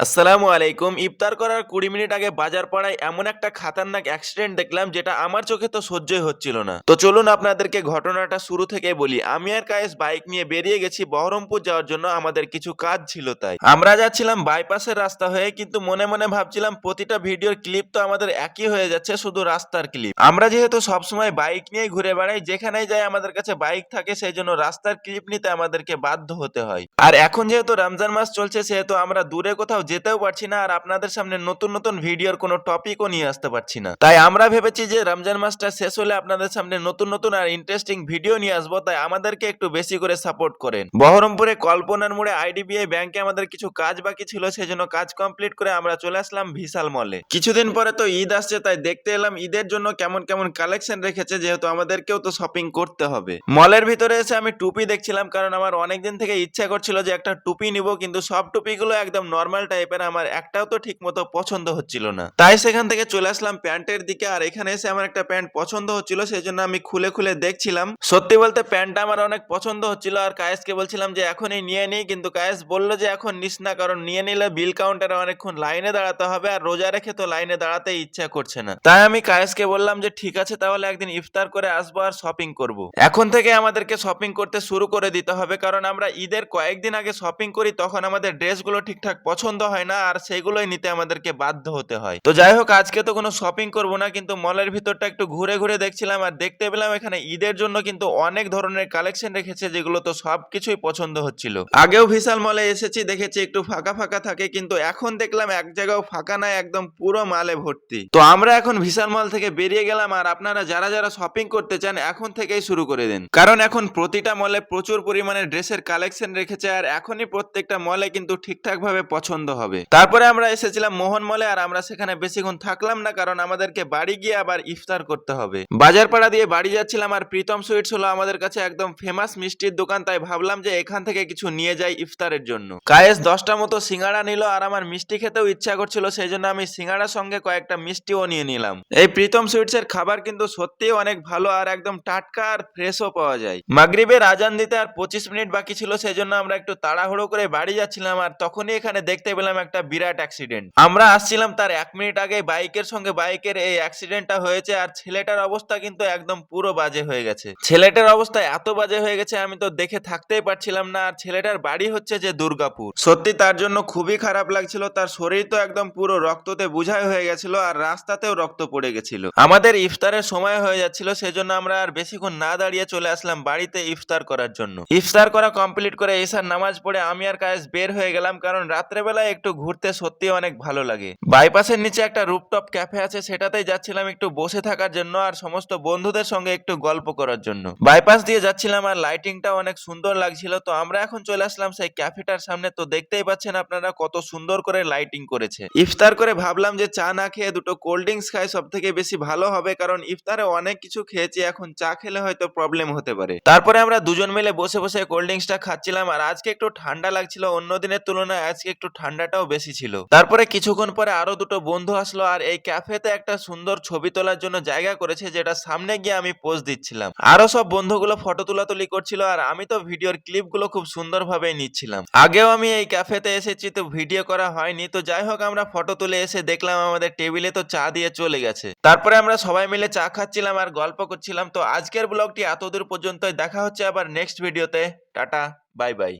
আসসালামু আলাইকুম। ইফতার করার ২০ মিনিট আগে বাজার পাড়ায় এমন একটা খাতারনাক অ্যাক্সিডেন্ট দেখলাম যেটা আমার চোখে তো সহ্যই হচ্ছিল না। তো চলুন আপনাদেরকে ঘটনাটা শুরু থেকেই বলি। আমি আর কায়েস বাইক নিয়ে বেরিয়ে গেছি বহরমপুর যাওয়ার জন্য, আমাদের কিছু কাজ ছিল তাই। আমরা যাচ্ছিলাম বাইপাসের রাস্তা হয়ে, কিন্তু মনে মনে ভাবছিলাম প্রতিটা ভিডিওর ক্লিপ তো আমাদের একই হয়ে যাচ্ছে, শুধু রাস্তার ক্লিপ। আমরা যেহেতু সবসময় বাইক নিয়েই ঘুরে বেড়াই, যেখানেই যাই আমাদের কাছে বাইক থাকে, সেই জন্য রাস্তার ক্লিপ নিতে আমাদেরকে বাধ্য হতে হয়। আর এখন যেহেতু রমজান মাস চলছে, সেহেতু আমরা দূরে কোথাও যেতেও পারছি না, আর আপনাদের সামনে নতুন নতুন ভিডিওর কোনো টপিকও নিয়ে আসতে পারছি না। তাই আমরা ভেবেছি যে রমজান মাসটা শেষ হলে আপনাদের সামনে নতুন নতুন আর ইন্টারেস্টিং ভিডিও নিয়ে আসবো, তাই আমাদেরকে একটু বেশি করে সাপোর্ট করেন। বহরমপুরে কল্পনার মোড়ে আইডিবিআই ব্যাংকে আমাদের কিছু কাজ বাকি ছিল, সেজন্য কাজ কমপ্লিট করে আমরা চলে আসলাম বিশাল মলে। কিছুদিন পরে তো ঈদ আসছে, তাই দেখতে এলাম ঈদের জন্য কেমন কেমন কালেকশন রেখেছে, যেহেতু আমাদেরকেও তো শপিং করতে হবে। মলের ভিতরে এসে আমি টুপি দেখছিলাম, কারণ আমার অনেকদিন থেকে ইচ্ছা করছিল যে একটা টুপি নিব, কিন্তু সব টুপিগুলো একদম নর্মাল টাইপের, আমার একটাও তো ঠিক মতো পছন্দ হচ্ছিল না। তাই সেখান থেকে চলে আসলাম প্যান্টের দিকে, আর এখানে এসে আমার একটা প্যান্ট পছন্দ হচ্ছিল, সেই জন্য আমি খুলে খুলে দেখছিলাম। সত্যি বলতে প্যান্টটা আমার অনেক পছন্দ হচ্ছিল, আর কায়েসকে বলছিলাম যে এখনই নিয়ে নিই, কিন্তু কায়েস বলল যে এখন নিস না, কারণ নিয়ে নিলে বিল কাউন্টারে অনেকক্ষণ লাইনে দাঁড়াতে হবে, আর রোজা রেখে তো লাইনে দাঁড়াতে ইচ্ছা করছে না। তাই আমি কায়েসকে বললাম যে ঠিক আছে, তাহলে একদিন ইফতার করে আসবো আর শপিং করব। এখন থেকে আমাদেরকে শপিং করতে শুরু করে দিতে হবে, কারণ আমরা ঈদের কয়েকদিন আগে শপিং করি, তখন আমাদের ড্রেসগুলো ঠিকঠাক পছন্দ হয় না, আর সেগুলোই নিতে আমাদেরকে বাধ্য হতে হয়। তো যাই হোক, আজকে তো কোনো শপিং করব না, কিন্তু মলের ভিতরটা একটু ঘুরে ঘুরে দেখছিলাম, আর দেখতে পেলাম এখানে ঈদের জন্য কিন্তু অনেক ধরনের কালেকশন রেখেছে, যেগুলো তো সবকিছুই পছন্দ হচ্ছিল। আগেও বিশাল মলে এসেছি, দেখেছি একটু ফাঁকা ফাঁকা থাকে, কিন্তু এখন দেখলাম এক জায়গাও ফাঁকা নাই, একদম পুরো মালে ভর্তি। তো আমরা এখন বিশাল মল থেকে বেরিয়ে গেলাম, আর আপনারা যারা যারা শপিং করতে চান এখন থেকেই শুরু করে দিন, কারণ এখন প্রতিটা মলে প্রচুর পরিমাণে ড্রেসের কালেকশন রেখেছে, আর এখনই প্রত্যেকটা মলে কিন্তু ঠিকঠাক ভাবে পছন্দ হবে। তারপরে আমরা এসেছিলাম মোহন মলে, আর আমরা সেখানে বেশিক্ষণ থাকলাম না, কারণ আমাদেরকে বাড়ি গিয়ে আবার ইফতার করতে হবে। বাজারপাড়া দিয়ে বাড়ি যাচ্ছিলাম, আর প্রীতম সুইটস হলো আমাদের কাছে একদম ফেমাস মিষ্টির দোকান, তাই ভাবলাম যে এখান থেকে কিছু নিয়ে যাই ইফতারের জন্য। কায়েস 10টা মতো সিঙ্গাড়া নিল, আর আমার মিষ্টি খেতেও ইচ্ছা করছিল, সেই জন্য আমি সিঙ্গাড়ার সঙ্গে কয়েকটা মিষ্টিও নিয়ে নিলাম। এই প্রীতম সুইটস এর খাবার কিন্তু সত্যিই অনেক ভালো, আর একদম টাটকা আর ফ্রেশও পাওয়া যায়। মাগরিবের আজান দিতে আর 25 মিনিট বাকি ছিল, সেই জন্য আমরা একটু তাড়াহুড়ো করে বাড়ি যাচ্ছিলাম, আর তখনই এখানে দেখতে পেলাম একটা বিরাট অ্যাক্সিডেন্ট। আমরা আসছিলাম তার 1 মিনিট আগে বাইকের সঙ্গে বাইকের এই অ্যাক্সিডেন্টটা হয়েছে, আর ছেলেটার অবস্থা কিন্তু একদম পুরো বাজে হয়ে গেছে। ছেলেটার অবস্থা এত বাজে হয়ে গেছে আমি তো দেখে থাকতেই পারছিলাম না, আর ছেলেটার বাড়ি হচ্ছে যে দুর্গাপুর। সত্যি তার জন্য খুবই খারাপ লাগছিল, তার শরীর তো একদম পুরো রক্ততে বোঝাই হয়ে গেছিল, আর রাস্তাতেও রক্ত পড়ে গেছিল। আমাদের ইফতারের সময় হয়ে যাচ্ছিল, সেজন্য আমরা আর বেশিক্ষণ না দাঁড়িয়ে চলে আসলাম বাড়িতে ইফতার করার জন্য। ইফতার করা কমপ্লিট করে এসার নামাজ পড়ে আমি আর কায়েস বের হয়ে গেলাম, কারণ রাত্রেবেলায় একটু ঘুরতে সত্যি অনেক ভালো লাগে। বাইপাসের নিচে একটা রুফটপ ক্যাফে আছে, সেটাতেই যাচ্ছিলাম একটু বসে থাকার জন্য, আর সমস্ত বন্ধুদের সঙ্গে একটু গল্প করার জন্য। বাইপাস দিয়ে যাচ্ছিলাম, আর লাইটিংটা অনেক সুন্দর লাগছিল। তো আমরা এখন চলে আসলাম সেই ক্যাফেটার সামনে, তো দেখতেই পাচ্ছেন আপনারা কত সুন্দর করে লাইটিং করেছে। ইফতার করে ভাবলাম যে চা না খেয়ে দুটো কোল্ড ড্রিঙ্কস খাই, সব থেকে বেশি ভালো হবে, কারণ ইফতারে অনেক কিছু খেয়েছি, এখন চা খেলে হয়তো প্রবলেম হতে পারে। তারপরে আমরা দুজন মিলে বসে বসে কোল্ড ড্রিঙ্কসটা খাচ্ছিলাম, আর আজকে একটু ঠান্ডা লাগছিল, অন্য দিনের তুলনায় আজকে একটু ঠান্ডাটাও বেশি ছিল। তারপরে কিছুক্ষণ পরে আরো দুটো বন্ধু আসলো, আর এই ক্যাফেতে একটা সুন্দর ছবি তোলার জন্য জায়গা করেছে, যেটা সামনে গিয়ে আমি পোজ দিচ্ছিলাম। আরো সব বন্ধুগুলো ফটো তোলাতুলি করছিল, আর আমি তো ভিডিওর ক্লিপগুলো খুব সুন্দরভাবে নিচ্ছিলাম। আগেও আমি এই ক্যাফেতে এসেছি, তো ভিডিও করা হয়নি। তো যাই হোক, আমরা ফটো তুলে এসে দেখলাম আমাদের টেবিলে তো চা দিয়ে চলে গেছে। তারপরে আমরা সবাই মিলে চা খাচ্ছিলাম আর গল্প করছিলাম। তো আজকের ব্লগটি এতদূর পর্যন্তই, দেখা হচ্ছে আবার নেক্সট ভিডিওতে। Tata, bye bye.